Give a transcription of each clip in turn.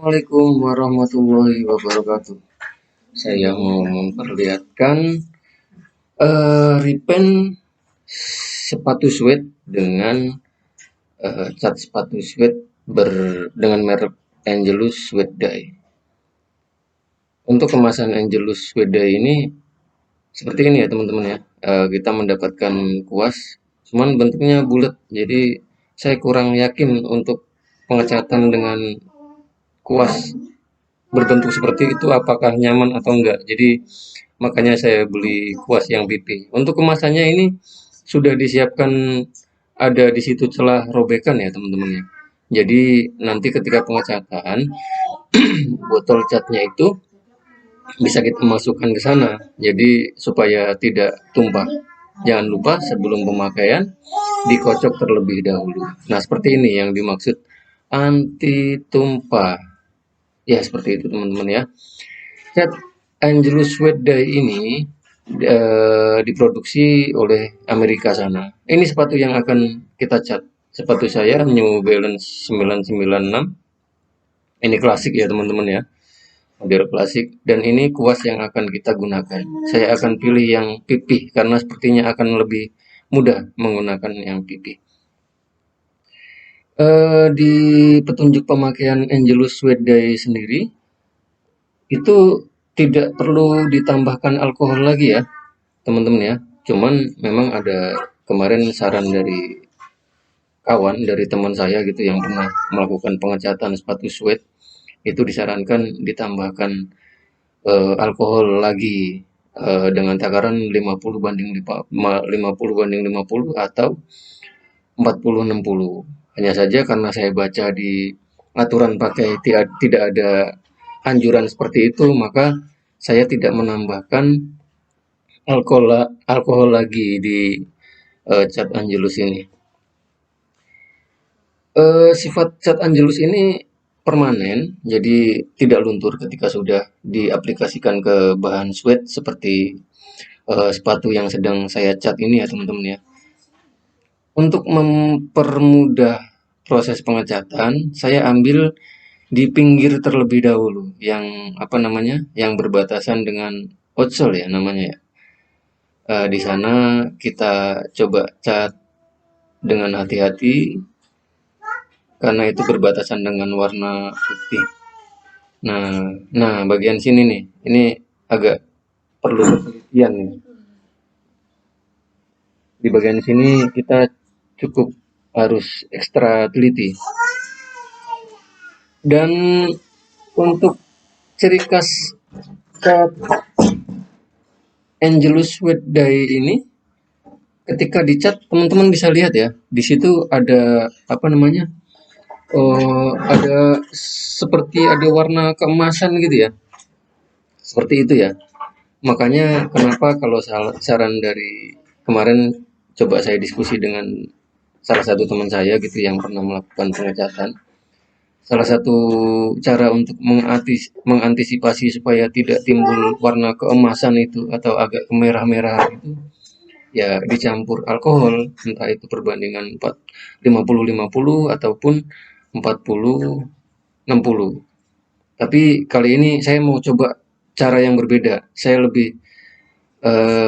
Assalamualaikum warahmatullahi wabarakatuh. Saya mau memperlihatkan repaint sepatu suede dengan cat sepatu suede dengan merek Angelus Suede Dye. Untuk kemasan Angelus Suede Dye ini seperti ini ya teman-teman ya. Kita mendapatkan kuas, cuman bentuknya bulat. Jadi saya kurang yakin untuk pengecatan dengan kuas berbentuk seperti itu apakah nyaman atau enggak. Jadi makanya saya beli kuas yang pipi. Untuk kemasannya ini sudah disiapkan, ada di situ celah robekan ya teman-teman ya. Jadi nanti ketika pengecatan botol catnya itu bisa kita masukkan ke sana. Jadi supaya tidak tumpah. Jangan lupa sebelum pemakaian dikocok terlebih dahulu. Nah, seperti ini yang dimaksud anti tumpah. Ya, seperti itu teman-teman ya. Cat Angelus Suede Dye ini diproduksi oleh Amerika sana. Ini sepatu yang akan kita cat. Sepatu saya New Balance 996. Ini klasik ya teman-teman ya. Model klasik. Dan ini kuas yang akan kita gunakan. Saya akan pilih yang pipih karena sepertinya akan lebih mudah menggunakan yang pipih. Di petunjuk pemakaian Angelus Suede Dye sendiri itu tidak perlu ditambahkan alkohol lagi ya teman-teman ya. Cuman memang ada kemarin saran dari kawan, dari teman saya gitu yang pernah melakukan pengecatan sepatu suede, itu disarankan ditambahkan alkohol lagi dengan takaran 50 banding 50 atau 40-60. Hanya saja karena saya baca di aturan pakai tidak ada anjuran seperti itu, maka saya tidak menambahkan alkohol alkohol lagi di cat Angelus ini. Sifat cat Angelus ini permanen, jadi tidak luntur ketika sudah diaplikasikan ke bahan suede seperti sepatu yang sedang saya cat ini ya teman-teman ya. Untuk mempermudah proses pengecatan, saya ambil di pinggir terlebih dahulu, yang apa namanya, yang berbatasan dengan outsole ya namanya ya. Di sana kita coba cat dengan hati-hati karena itu berbatasan dengan warna putih. Nah, bagian sini nih, ini agak perlu perhatian nih. Di bagian sini kita cukup harus ekstra teliti. Dan untuk ciri khas cat Angelus Suede Dye ini, ketika dicat teman-teman bisa lihat ya, di situ ada apa namanya, ada seperti ada warna keemasan gitu ya, seperti itu ya. Makanya kenapa kalau saran dari kemarin coba saya diskusi dengan salah satu teman saya gitu yang pernah melakukan pengecatan. Salah satu cara untuk mengantisipasi supaya tidak timbul warna keemasan itu atau agak kemerah-merah itu ya dicampur alkohol, entah itu perbandingan 50-50 ataupun 40-60. Tapi kali ini saya mau coba cara yang berbeda. Saya lebih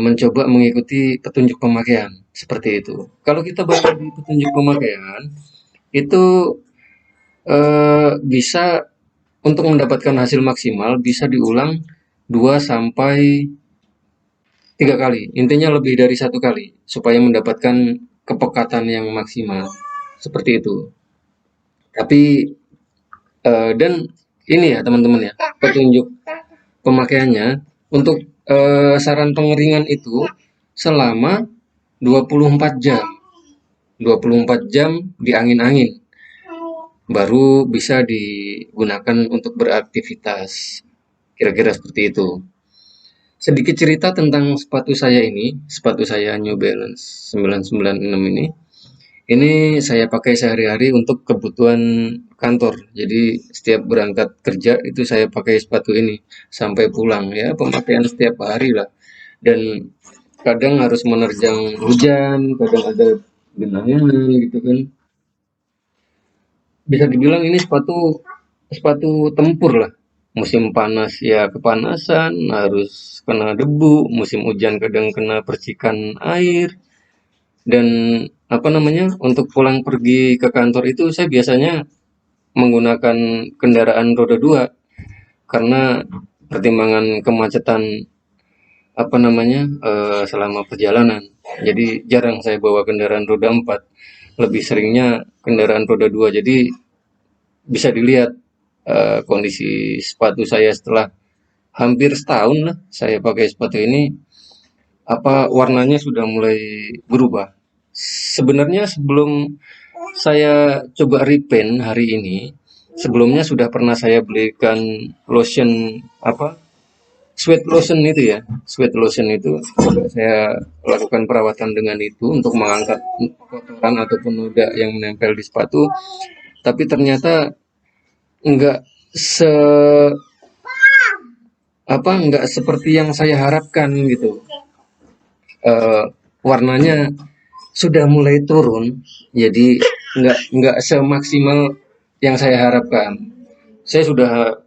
mencoba mengikuti petunjuk pemakaian seperti itu. Kalau kita baca di petunjuk pemakaian itu bisa untuk mendapatkan hasil maksimal bisa diulang 2 sampai 3 kali. Intinya lebih dari 1 kali supaya mendapatkan kepekatan yang maksimal. Seperti itu. Tapi dan ini ya teman-teman ya, petunjuk pemakaiannya untuk saran pengeringan itu selama 24 jam. 24 jam di angin-angin baru bisa digunakan untuk beraktivitas. Kira-kira seperti itu. Sedikit cerita tentang sepatu saya ini, sepatu saya New Balance 996 ini. Ini saya pakai sehari-hari untuk kebutuhan kantor. Jadi setiap berangkat kerja itu saya pakai sepatu ini sampai pulang ya, pemakaian setiap hari lah. Dan kadang harus menerjang hujan, kadang ada genangan gitu kan. Bisa dibilang ini sepatu sepatu tempur lah. Musim panas ya kepanasan, harus kena debu, musim hujan kadang kena percikan air, dan apa namanya, untuk pulang pergi ke kantor itu saya biasanya menggunakan kendaraan roda dua karena pertimbangan kemacetan apa namanya selama perjalanan. Jadi jarang saya bawa kendaraan roda 4, lebih seringnya kendaraan roda 2. Jadi bisa dilihat kondisi sepatu saya setelah hampir setahun lah saya pakai sepatu ini, apa warnanya sudah mulai berubah. Sebenarnya sebelum saya coba repaint hari ini, sebelumnya sudah pernah saya belikan lotion apa, sweat lotion itu ya. Sweat lotion itu juga saya lakukan perawatan dengan itu untuk mengangkat kotoran ataupun noda yang menempel di sepatu. Tapi ternyata enggak se enggak seperti yang saya harapkan gitu. Warnanya sudah mulai turun, jadi enggak semaksimal yang saya harapkan. Saya sudah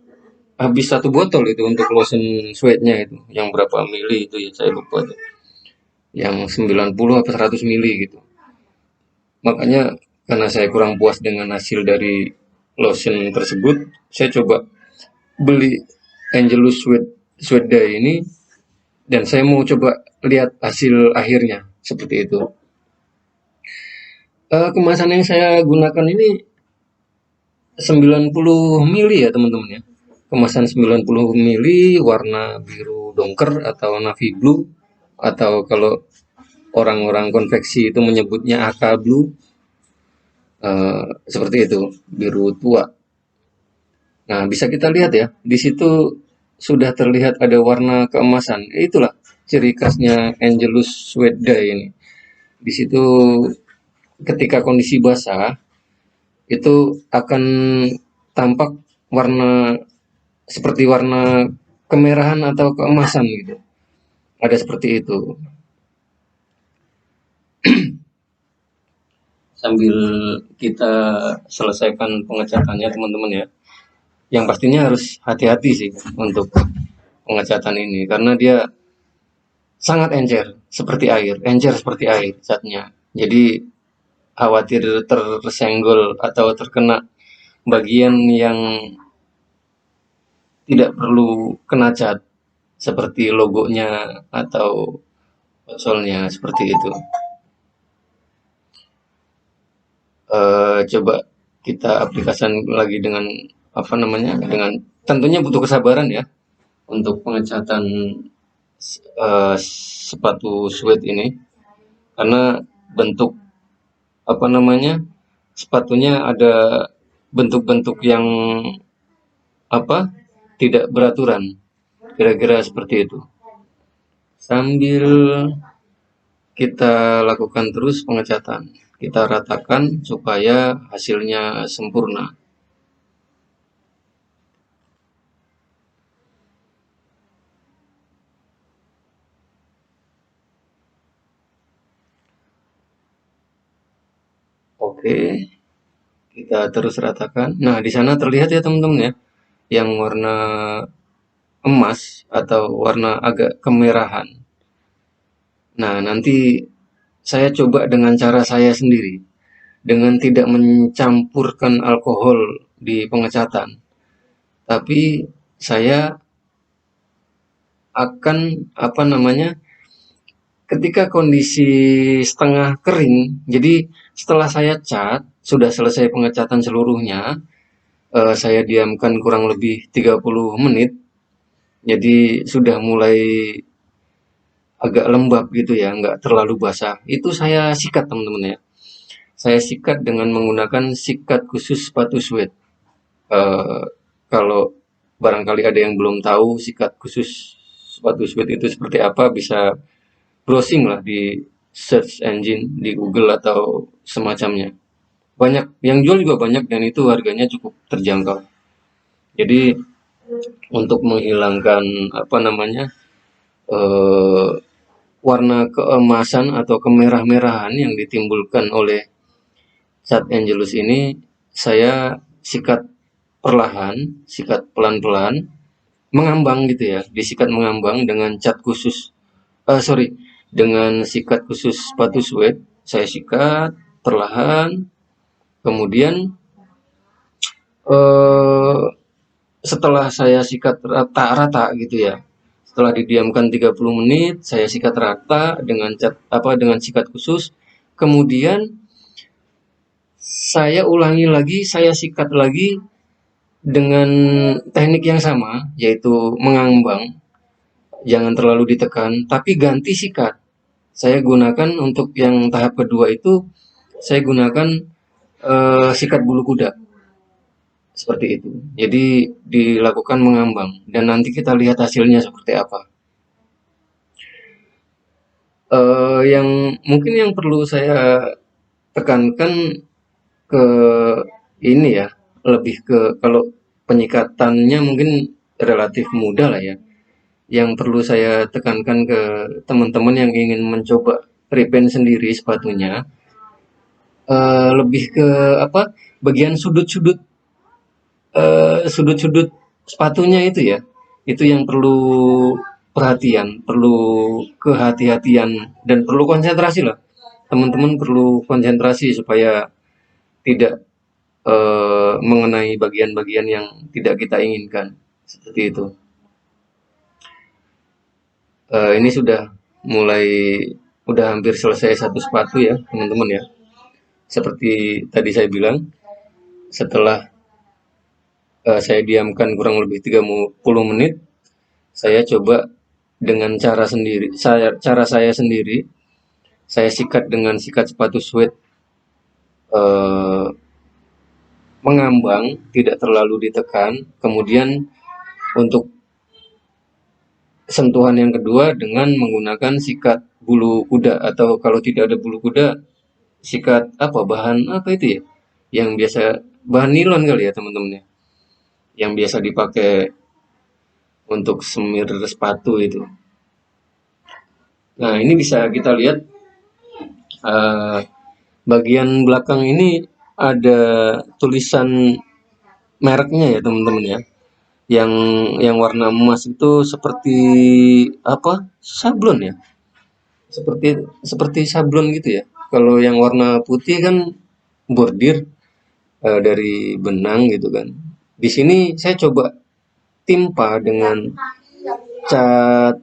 habis 1 botol itu untuk lotion sweatnya itu, yang berapa mili itu ya saya lupa tuh, yang 90 atau 100 mili gitu. Makanya karena saya kurang puas dengan hasil dari lotion tersebut, saya coba beli Angelus Sweat Dye ini, dan saya mau coba lihat hasil akhirnya seperti itu. Kemasan yang saya gunakan ini 90 mili ya teman-teman ya. Kemasan 90 mili, warna biru dongker atau navy blue, atau kalau orang-orang konveksi itu menyebutnya aqua blue, seperti itu, biru tua. Nah, bisa kita lihat ya, di situ sudah terlihat ada warna keemasan. Itulah ciri khasnya Angelus Sweat Dye ini. Di situ ketika kondisi basah itu akan tampak warna seperti warna kemerahan atau keemasan gitu. Ada seperti itu. Sambil kita selesaikan pengecatannya teman-teman ya. Yang pastinya harus hati-hati sih untuk pengecatan ini karena dia sangat encer seperti air catnya. Jadi khawatir tersenggol atau terkena bagian yang tidak perlu kena cat seperti logonya atau konsolnya seperti itu. Coba kita aplikasikan lagi dengan apa namanya, dengan tentunya butuh kesabaran ya untuk pengecatan sepatu sweat ini karena bentuk apa namanya, sepatunya ada bentuk-bentuk yang apa, tidak beraturan, kira-kira seperti itu. Sambil kita lakukan terus pengecatan, kita ratakan supaya hasilnya sempurna. Oke, kita terus ratakan. Nah, di sana terlihat ya teman-teman ya, yang warna emas atau warna agak kemerahan. Nah, nanti saya coba dengan cara saya sendiri, dengan tidak mencampurkan alkohol di pengecatan. Tapi saya akan apa namanya, ketika kondisi setengah kering, jadi setelah saya cat, sudah selesai pengecatan seluruhnya, saya diamkan kurang lebih 30 menit, jadi sudah mulai agak lembab gitu ya, nggak terlalu basah. Itu saya sikat teman-teman ya. Saya sikat dengan menggunakan sikat khusus sepatu sweat. Eh, Kalau barangkali ada yang belum tahu sikat khusus sepatu sweat itu seperti apa, bisa browsing lah di search engine di Google atau semacamnya. Banyak yang jual juga banyak dan itu harganya cukup terjangkau. Jadi untuk menghilangkan apa namanya, eh, warna keemasan atau kemerah-merahan yang ditimbulkan oleh cat Angelus ini, saya sikat perlahan, sikat pelan-pelan, mengambang gitu ya, disikat mengambang dengan cat khusus, sorry, dengan sikat khusus sepatu suede. Saya sikat perlahan, kemudian eh, setelah saya sikat rata-rata gitu ya, setelah didiamkan 30 menit, saya sikat rata dengan cat dengan sikat khusus. Kemudian saya ulangi lagi, saya sikat lagi dengan teknik yang sama, yaitu mengambang, jangan terlalu ditekan, tapi ganti sikat. Saya gunakan untuk yang tahap kedua itu, saya gunakan sikat bulu kuda, seperti itu. Jadi dilakukan mengambang, dan nanti kita lihat hasilnya seperti apa. Yang mungkin yang perlu saya tekankan ke ini ya, lebih ke kalau penyikatannya mungkin relatif mudah lah ya. Yang perlu saya tekankan ke teman-teman yang ingin mencoba repaint sendiri sepatunya, lebih ke bagian sudut-sudut sepatunya itu ya, itu yang perlu perhatian, perlu kehati-hatian, dan perlu konsentrasi lah. Teman-teman perlu konsentrasi supaya tidak mengenai bagian-bagian yang tidak kita inginkan, seperti itu. Ini mulai udah hampir selesai satu sepatu ya teman-teman ya. Seperti tadi saya bilang, setelah saya diamkan kurang lebih 30 menit, saya coba dengan cara saya sendiri. Saya sikat dengan sikat sepatu suede, eh, mengambang, tidak terlalu ditekan. Kemudian untuk sentuhan yang kedua dengan menggunakan sikat bulu kuda, atau kalau tidak ada bulu kuda, sikat bahan apa itu ya, yang biasa, bahan nilon kali ya teman-teman ya, yang biasa dipakai untuk semir sepatu itu. Nah, ini bisa kita lihat eh, bagian belakang ini ada tulisan mereknya ya teman-teman ya. Yang warna emas itu seperti sablon ya, seperti seperti sablon gitu ya. Kalau yang warna putih kan bordir dari benang gitu kan. Di sini saya coba timpa dengan cat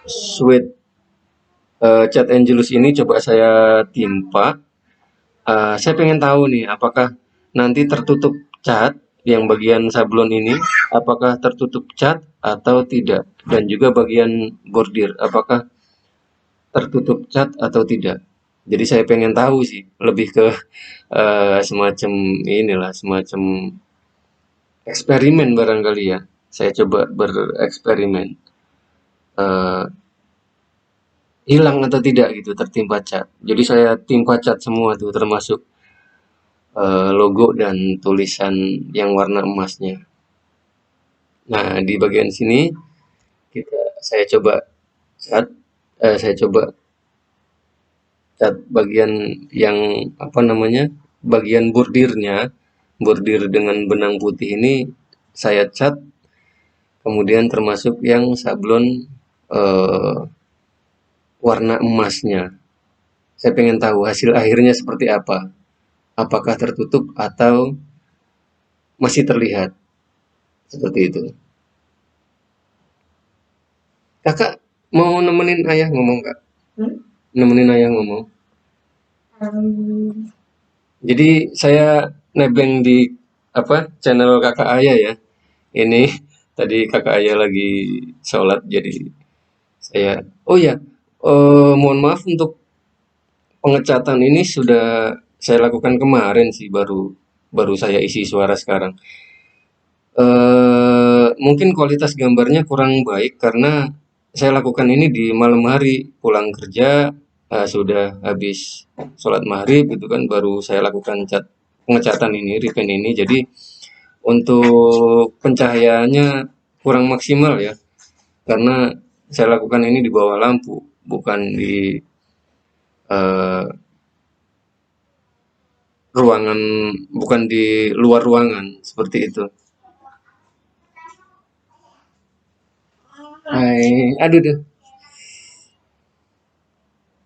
suede, cat Angelus ini coba saya timpa. Saya pengen tahu nih, apakah nanti tertutup cat yang bagian sablon ini, apakah tertutup cat atau tidak, dan juga bagian bordir, apakah tertutup cat atau tidak. Jadi saya pengen tahu sih, lebih ke semacam inilah, semacam eksperimen barangkali ya. Saya coba bereksperimen, eh, hilang atau tidak gitu tertimpa cat. Jadi saya timpa cat semua tuh, termasuk logo dan tulisan yang warna emasnya. Nah, di bagian sini saya coba cat, saya coba cat bagian yang bagian bordirnya, bordir dengan benang putih ini saya cat, kemudian termasuk yang sablon eh, warna emasnya. Saya pengen tahu hasil akhirnya seperti apa. Apakah tertutup atau masih terlihat, seperti itu. Kakak mau nemenin ayah ngomong, Kak? Nemenin ayah ngomong. Jadi saya nebeng di channel kakak ayah ya. Ini tadi kakak ayah lagi sholat, jadi saya. Oh ya, mohon maaf, untuk pengecatan ini sudah saya lakukan kemarin sih, baru baru saya isi suara sekarang. Mungkin kualitas gambarnya kurang baik karena saya lakukan ini di malam hari, pulang kerja, sudah habis sholat maghrib gitu kan, baru saya lakukan pengecatan ini, repaint ini. Jadi untuk pencahayaannya kurang maksimal ya, karena saya lakukan ini di bawah lampu, bukan di ruangan, bukan di luar ruangan seperti itu. Hai, aduh deh.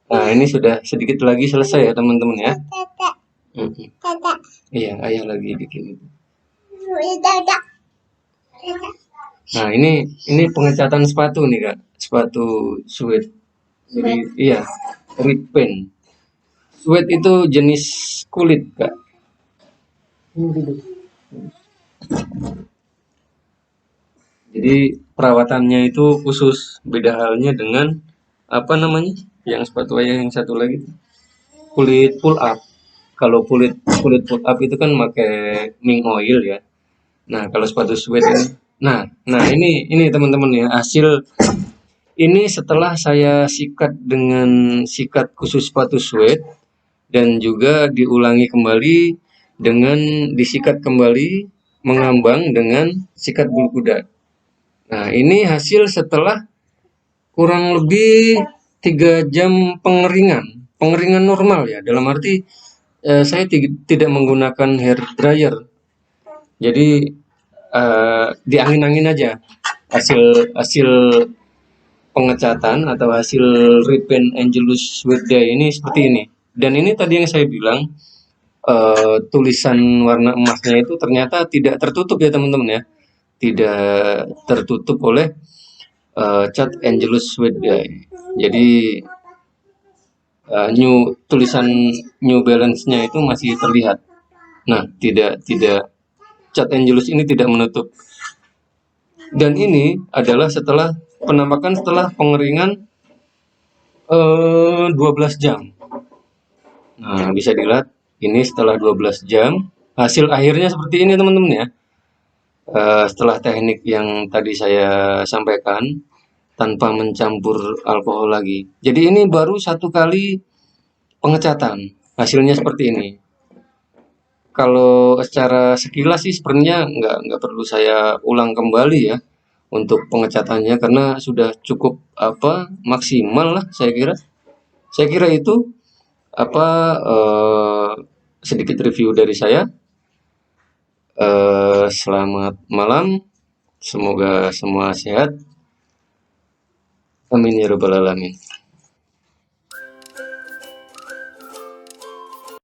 Nah, ini sudah sedikit lagi selesai ya teman-teman ya. Mm-mm. Iya, ayah lagi bikin itu. Nah, ini pengecatan sepatu nih Kak, sepatu suede. Jadi iya, red paint. Suede itu jenis kulit Kak. Jadi perawatannya itu khusus, beda halnya dengan apa namanya? Yang sepatu ayah yang satu lagi kulit pull up. Kalau kulit kulit pull up itu kan pakai mink oil ya. Nah, kalau sepatu suede ini, nah ini teman-teman ya hasil ini setelah saya sikat dengan sikat khusus sepatu suede dan juga diulangi kembali dengan disikat kembali mengambang dengan sikat bulu kuda. Nah, ini hasil setelah kurang lebih 3 jam pengeringan, pengeringan normal ya. Dalam arti saya tidak menggunakan hair dryer, jadi diangin-angin aja hasil hasil pengecatan atau hasil repaint Angelus Swede ini seperti ini. Dan ini tadi yang saya bilang tulisan warna emasnya itu ternyata tidak tertutup ya teman-teman ya, tidak tertutup oleh cat Angelus Swede. Jadi tulisan New Balance-nya itu masih terlihat. Nah, tidak cat Angelus ini tidak menutup. Dan ini adalah setelah penampakan setelah pengeringan 12 jam. Nah, bisa dilihat ini setelah 12 jam hasil akhirnya seperti ini teman-teman ya. Setelah teknik yang tadi saya sampaikan tanpa mencampur alkohol lagi. Jadi ini baru satu kali pengecatan. Hasilnya seperti ini. Kalau secara sekilas sih sebenarnya nggak perlu saya ulang kembali ya untuk pengecatannya karena sudah cukup apa maksimal lah saya kira. Saya kira itu apa sedikit review dari saya. Selamat malam, semoga semua sehat. Amin ya rabbal alamin.